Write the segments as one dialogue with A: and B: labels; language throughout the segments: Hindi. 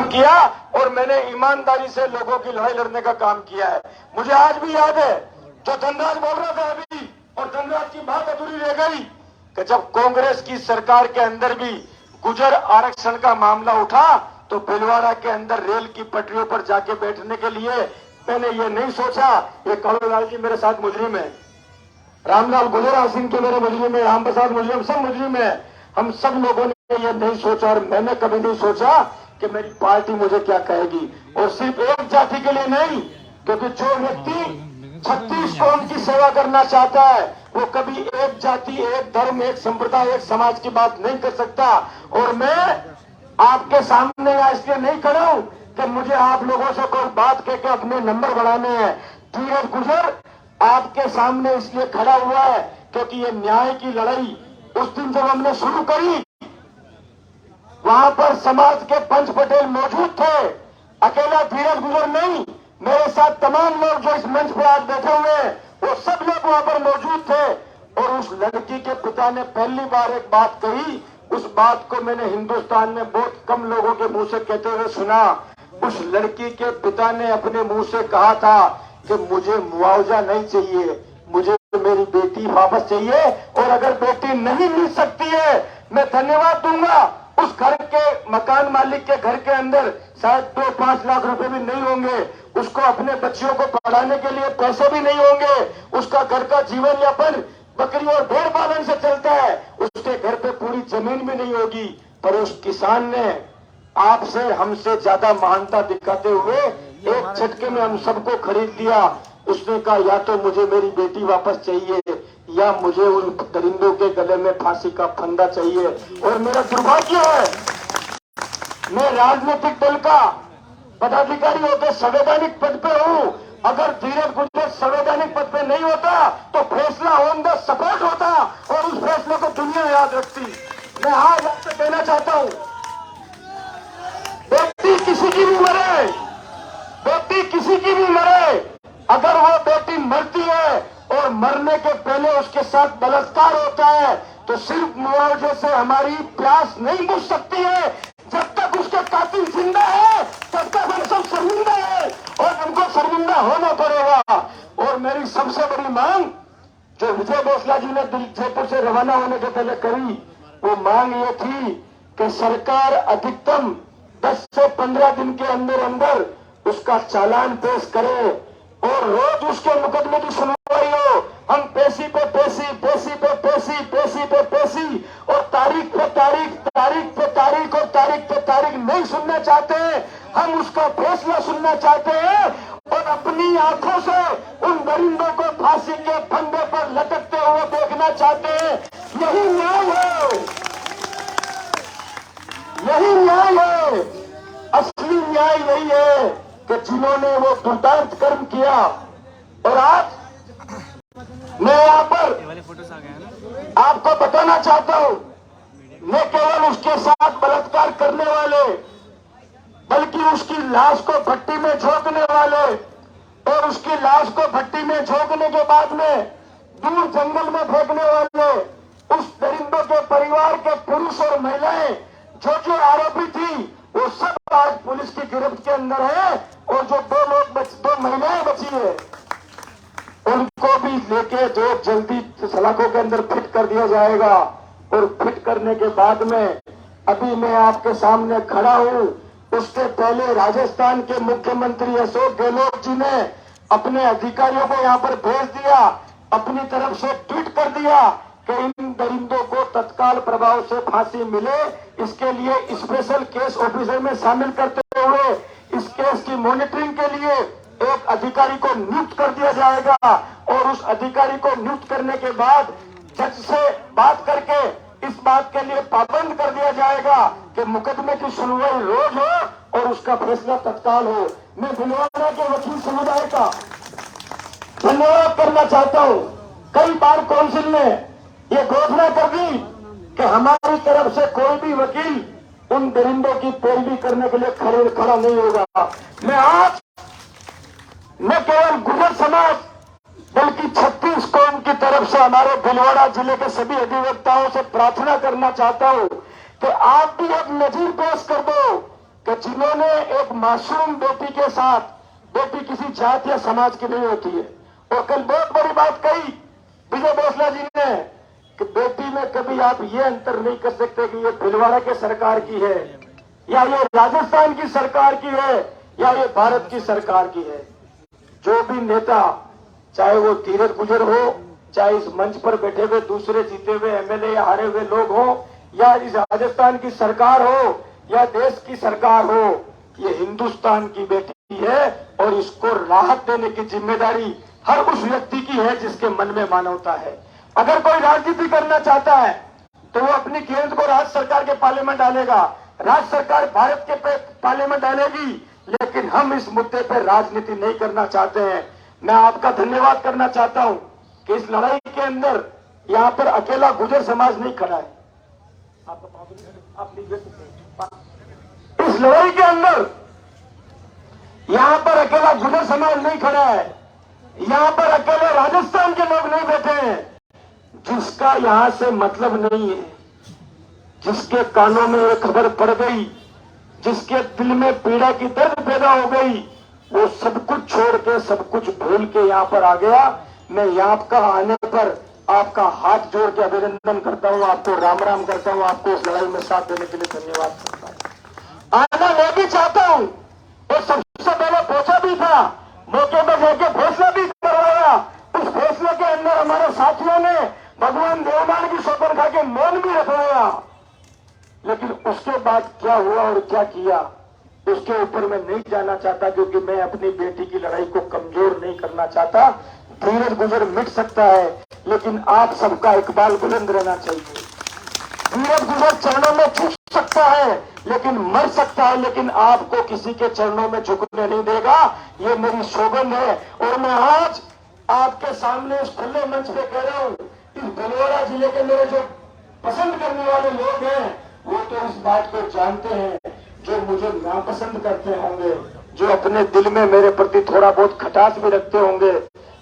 A: किया और मैंने ईमानदारी से लोगों की लड़ाई लड़ने का काम किया है। मुझे आज भी याद है जो धनराज बोल रहा था अभी, और धनराज की बात अधूरी रह गई कि जब कांग्रेस की सरकार के अंदर भी गुजर आरक्षण का मामला उठा तो भीलवाड़ा के अंदर रेल की पटरियों पर जाके बैठने के लिए मैंने ये नहीं सोचा, ये कालूलाल जी मेरे साथ मुजरिम है, रामलाल गुलेरा सिंह के मेरे मुजरिम है, राम प्रसाद मुजरिम, सब मुजरिम है। हम सब लोगों ने ये नहीं सोचा और मैंने कभी नहीं सोचा कि मेरी पार्टी मुझे क्या कहेगी। और सिर्फ एक जाति के लिए नहीं, क्योंकि जो व्यक्ति 36 कौम की सेवा करना चाहता है वो कभी एक जाति, एक धर्म, एक संप्रदाय, एक समाज की बात नहीं कर सकता। और मैं आपके सामने यहाँ इसलिए नहीं खड़ा हूं कि मुझे आप लोगों से कोई बात कह के अपने नंबर बढ़ाने हैं। धीरज गुजर आपके सामने इसलिए खड़ा हुआ है क्योंकि ये न्याय की लड़ाई उस दिन जब हमने शुरू करी वहां पर समाज के पंच पटेल मौजूद थे, अकेला धीरज गुजर नहीं, मेरे साथ तमाम लोग जो इस मंच पर आज बैठे हुए हैं वो सब लोग वहां पर मौजूद थे। और उस लड़की के पिता ने पहली बार एक बात कही, उस बात को मैंने हिंदुस्तान में बहुत कम लोगों के मुंह से कहते हुए सुना। उस लड़की के पिता ने अपने मुंह से कहा था कि मुझे मुआवजा नहीं चाहिए, मुझे मेरी बेटी वापस चाहिए, और अगर बेटी नहीं मिल सकती है मैं धन्यवाद दूंगा। उस घर के मकान मालिक के घर के अंदर शायद 2-5 लाख रुपए भी नहीं होंगे, उसको अपने बच्चियों को पढ़ाने के लिए पैसे भी नहीं होंगे, उसका घर का जीवन यापन बकरी और भेड़ पालन से चलता है, उसके घर पे पूरी जमीन भी नहीं होगी, पर उस किसान ने आपसे हमसे ज्यादा महानता दिखाते हुए एक झटके में हम सबको खरीद दिया। उसने कहा या तो मुझे मेरी बेटी वापस चाहिए या मुझे उन दरिंदों के गले में फांसी का फंदा चाहिए। और मेरा दुर्भाग्य है मैं राजनीतिक दल का पदाधिकारी होकर संवैधानिक पद पे हूं। अगर धीरज गुजर संवैधानिक पद पे नहीं होता तो फैसला ऑन द स्पॉट होता और उस फैसले को दुनिया याद रखती। मैं आज आपसे कहना चाहता हूं, बेटी किसी की भी मरे, बेटी किसी की भी मरे, अगर वो बेटी मरती है और मरने के पहले उसके साथ बलात्कार होता है तो सिर्फ मुआवजे से हमारी प्यास नहीं बुझ सकती है। जब तक उसके कातिल जिंदा है तब तक हम सब शर्मिंदा है और हमको शर्मिंदा होना पड़ेगा। और मेरी सबसे बड़ी मांग जो विजय भोसला जी ने जयपुर से रवाना होने के पहले करी, वो मांग ये थी कि सरकार अधिकतम 10 से 15 दिन के अंदर अंदर उसका चालान पेश करे और रोज उसके मुकदमे की सुनवाई हो। हम पेशी पे पेशी, पेशी पे पेशी, पेशी पे पेशी और तारीख पे तारीख, तारीख पे तारीख और तारीख पे तारीख नहीं सुनना चाहते। हम उसका फैसला सुनना चाहते हैं और अपनी आंखों से उन दरिंदों को फांसी के फंदे पर लटकते हुए देखना चाहते हैं। यही न्याय है, यही न्याय है। असली न्याय यही है कि जिन्होंने वो दुर्दांत कर्म किया। और आज मैं यहाँ पर आपको बताना चाहता हूँ, न केवल उसके साथ बलात्कार करने वाले बल्कि उसकी लाश को भट्टी में झोंकने वाले और उसकी लाश को भट्टी में झोंकने के बाद में दूर जंगल में फेंकने वाले उस दरिंदों के परिवार के पुरुष और महिलाएं जो जो आरोपी थी वो सब आज पुलिस की गिरफ्त के अंदर है। और जो दो महिलाएं बची है उनको भी लेके जो जल्दी सलाखों के अंदर फिट कर दिया जाएगा। और फिट करने के बाद में अभी मैं आपके सामने खड़ा हूं, उसके पहले राजस्थान के मुख्यमंत्री अशोक गहलोत जी ने अपने अधिकारियों को यहां पर भेज दिया, अपनी तरफ से ट्वीट कर दिया कि इन दरिंदों को तत्काल प्रभाव से फांसी मिले। इसके लिए स्पेशल केस ऑफिसर में शामिल करते हुए इस केस की मॉनिटरिंग के लिए एक अधिकारी को नियुक्त कर दिया जाएगा। और उस अधिकारी को नियुक्त करने के बाद जज से बात करके इस बात के लिए पाबंद कर दिया जाएगा कि मुकदमे की सुनवाई रोज हो और उसका फैसला तत्काल हो। मैं भीलवाड़ा के वकील समुदाय का धन्यवाद करना चाहता हूं। कई बार काउंसिल ने ये घोषणा कर दी कि हमारी तरफ से कोई भी वकील उन दरिंदों की पैरवी करने के लिए खड़ा नहीं होगा। मैं आज न केवल गुजर समाज बल्कि 36 कौम की तरफ से हमारे भीलवाड़ा जिले के सभी अधिवक्ताओं से प्रार्थना करना चाहता हूं कि आप भी अब नजीर पेश कर दो कि जिन्होंने एक मासूम बेटी के साथ, बेटी किसी जात या समाज की नहीं होती है, और कल बहुत बड़ी बात कही विजय भोसला जी ने कि बेटी में कभी आप ये अंतर नहीं कर सकते कि ये भीलवाड़ा के सरकार की है या ये राजस्थान की सरकार की है या ये भारत की सरकार की है। जो भी नेता, चाहे वो धीरज गुजर हो, चाहे इस मंच पर बैठे हुए दूसरे जीते हुए एमएलए या हारे हुए लोग हो, या इस राजस्थान की सरकार हो या देश की सरकार हो, ये हिंदुस्तान की बेटी है और इसको राहत देने की जिम्मेदारी हर उस व्यक्ति की है जिसके मन में मानवता है। अगर कोई राजनीति करना चाहता है तो वो अपनी गेंद को राज्य सरकार के पार्लियामेंट डालेगा, राज्य सरकार भारत के पार्लियामेंट डालेगी, लेकिन हम इस मुद्दे पर राजनीति नहीं करना चाहते हैं। मैं आपका धन्यवाद करना चाहता हूं कि इस लड़ाई के अंदर यहां पर अकेला गुर्जर समाज नहीं खड़ा है। इस लड़ाई के अंदर यहां पर अकेला गुर्जर समाज नहीं खड़ा है, यहां पर अकेले राजस्थान के लोग नहीं बैठे हैं। जिसका यहां से मतलब नहीं है, जिसके कानों में ये खबर पड़ गई, जिसके दिल में पीड़ा की दर्द पैदा हो गई, वो सब कुछ छोड़ के, सब कुछ भूल के यहां पर आ गया। मैं यहाँ का आने पर आपका हाथ जोड़ के अभिनंदन करता हूँ, आपको राम राम करता हूँ, आपको उस लड़ाई में साथ देने के लिए धन्यवाद करता हूँ। आना मैं भी चाहता हूँ और सबसे पहले पहुंचा भी था, मौके पर जाके फैसला भी करवाया। उस फैसले के अंदर हमारे साथियों ने भगवान देवमान की शपथ खा के मौन भी रखवाया, लेकिन उसके बाद क्या हुआ और क्या किया उसके ऊपर मैं नहीं जाना चाहता, क्योंकि मैं अपनी बेटी की लड़ाई को कमजोर नहीं करना चाहता। धीरज गुजर मिट सकता है, लेकिन आप सबका इकबाल बुलंद रहना चाहिए। धीरज गुजर चरणों में झुक सकता है लेकिन मर सकता है, लेकिन आपको किसी के चरणों में झुकने नहीं देगा। ये मेरी सौगंध है और मैं आज आपके सामने इस खुले मंच पे कह रहा हूं, इस भीलवाड़ा जिले के मेरे जो पसंद करने वाले लोग हैं वो तो इस बात को जानते हैं, जो मुझे नापसंद करते होंगे, जो अपने दिल में मेरे प्रति थोड़ा बहुत खटास भी रखते होंगे,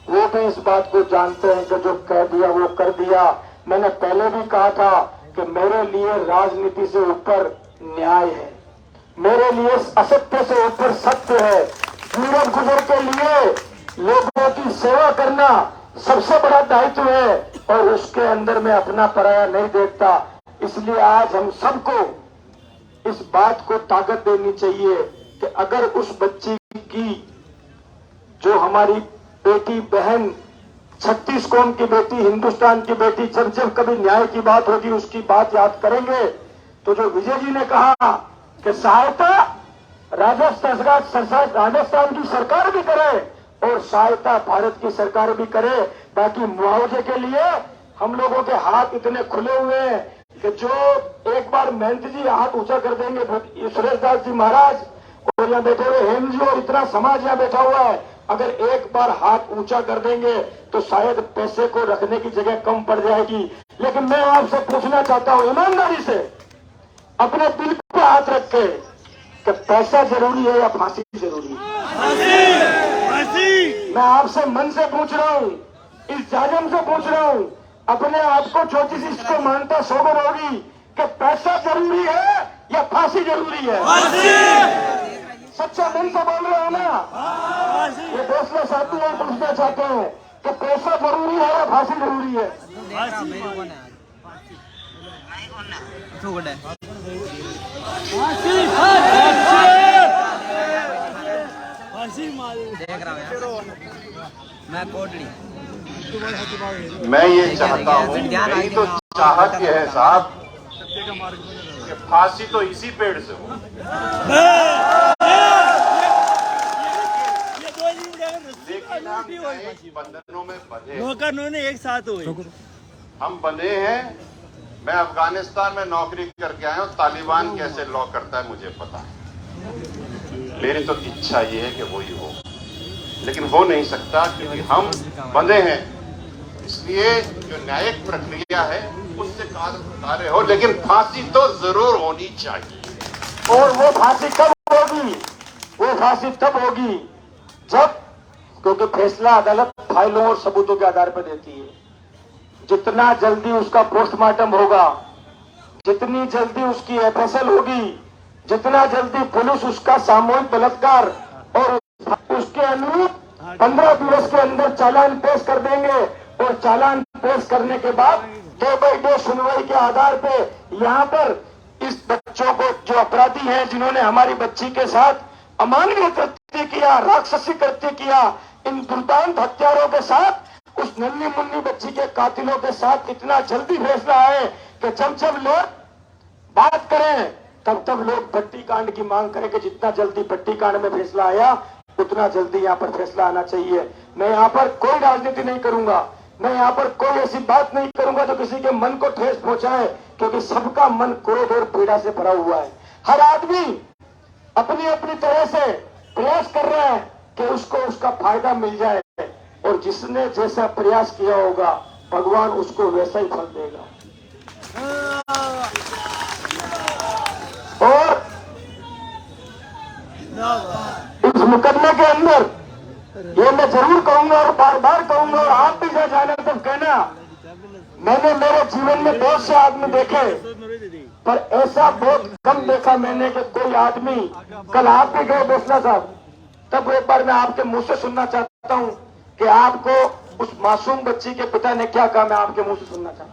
A: वो भी इस बात को जानते हैं कि जो कह दिया वो कर दिया। मैंने पहले भी कहा था कि मेरे लिए राजनीति से ऊपर न्याय है, मेरे लिए असत्य से ऊपर सत्य है। धीरज गुजर के लिए लोगों की सेवा करना सबसे बड़ा दायित्व है और उसके अंदर मैं अपना पराया नहीं देखता। इसलिए आज हम सबको इस बात को ताकत देनी चाहिए कि अगर उस बच्ची की, जो हमारी बेटी बहन, 36 कौम की बेटी, हिंदुस्तान की बेटी, जब जब कभी न्याय की बात होगी उसकी बात याद करेंगे, तो जो विजय जी ने कहा कि सहायता राजस्थान की सरकार भी करे और सहायता भारत की सरकार भी करे। बाकी मुआवजे के लिए हम लोगों के हाथ इतने खुले हुए हैं कि जो एक बार महंत जी हाथ ऊंचा कर देंगे, सुरेश दास जी महाराज और यहाँ बैठे हुए हेम जी और इतना समाज यहाँ बैठा हुआ है, अगर एक बार हाथ ऊंचा कर देंगे तो शायद पैसे को रखने की जगह कम पड़ जाएगी। लेकिन मैं आपसे पूछना चाहता हूं ईमानदारी से, अपने दिल पे हाथ रख के, कि पैसा जरूरी है या फांसी जरूरी है? मैं आपसे मन से पूछ रहा हूं, इस जाजम से पूछ रहा हूं, अपने आप को ज्योतिष इसको मानता सोबर होगी कि पैसा जरूरी है या फांसी जरूरी है? सच्चा मन से बोल रहे हो ना? ये भोसले साथी लोग पूछना चाहते हैं कि पैसा जरूरी है या फांसी जरूरी है?
B: मैं ये चाहता हूँ, मेरी तो चाहत ये है साहब कि फांसी तो इसी पेड़ से हो। लेकिन हम न्यायिक बंधनों में बंधे,
C: एक साथ हुए,
B: हम बंधे हैं। मैं अफगानिस्तान में नौकरी करके आया हूँ, तालिबान कैसे लॉ करता है मुझे पता है। मेरी तो इच्छा ये है कि वही हो, लेकिन हो नहीं सकता क्योंकि हम बंधे हैं। इसलिए जो न्यायिक प्रक्रिया है उससे कार्य हो, लेकिन फांसी तो जरूर होनी चाहिए।
A: और वो फांसी कब होगी? वो फांसी तब होगी जब, क्योंकि फैसला अदालत फाइलों और सबूतों के आधार पर देती है। जितना जल्दी उसका पोस्टमार्टम होगा, जितनी जल्दी उसकी एफएसएल होगी, जितना जल्दी पुलिस उसका सामूहिक बलात्कार और उसके अनुरूप 15 दिवस के अंदर चालान पेश कर देंगे और चालान पेश करने के बाद डे बाई डे सुनवाई के आधार पे यहाँ पर इस बच्चों को, जो अपराधी हैं जिन्होंने हमारी बच्ची के साथ अमानवीय कृत्य किया, राक्षसी कृत्य किया, इन दुर्दांत हत्यारों के साथ उस नन्ही मुन्नी बच्ची के कातिलों के साथ इतना जल्दी फैसला आए कि जब जब लोग बात करें तब तब लोग भट्टी कांड की मांग करें कि जितना जल्दी भट्टी कांड में फैसला आया उतना जल्दी यहाँ पर फैसला आना चाहिए। मैं यहाँ पर कोई राजनीति नहीं करूंगा, मैं यहाँ पर कोई ऐसी बात नहीं करूंगा जो किसी के मन को ठेस पहुंचाए, क्योंकि सबका मन क्रोध और पीड़ा से भरा हुआ है। हर आदमी अपनी अपनी तरह से प्रयास कर रहा है कि उसको उसका फायदा मिल जाए, और जिसने जैसा प्रयास किया होगा भगवान उसको वैसा ही फल देगा। और इस मुकदमे के अंदर ये मैं जरूर कहूंगा और बार बार कहूंगा, और आप भी जब जाने तब कहना, मैंने मेरे जीवन में बहुत से आदमी देखे, पर ऐसा बहुत कम देखा मैंने कि कोई आदमी, कल आप भी गए बेसला साहब, तब एक बार मैं आपके मुंह से सुनना चाहता हूं कि आपको उस मासूम बच्ची के पिता ने क्या कहा, मैं आपके मुंह से सुनना चाहता हूं।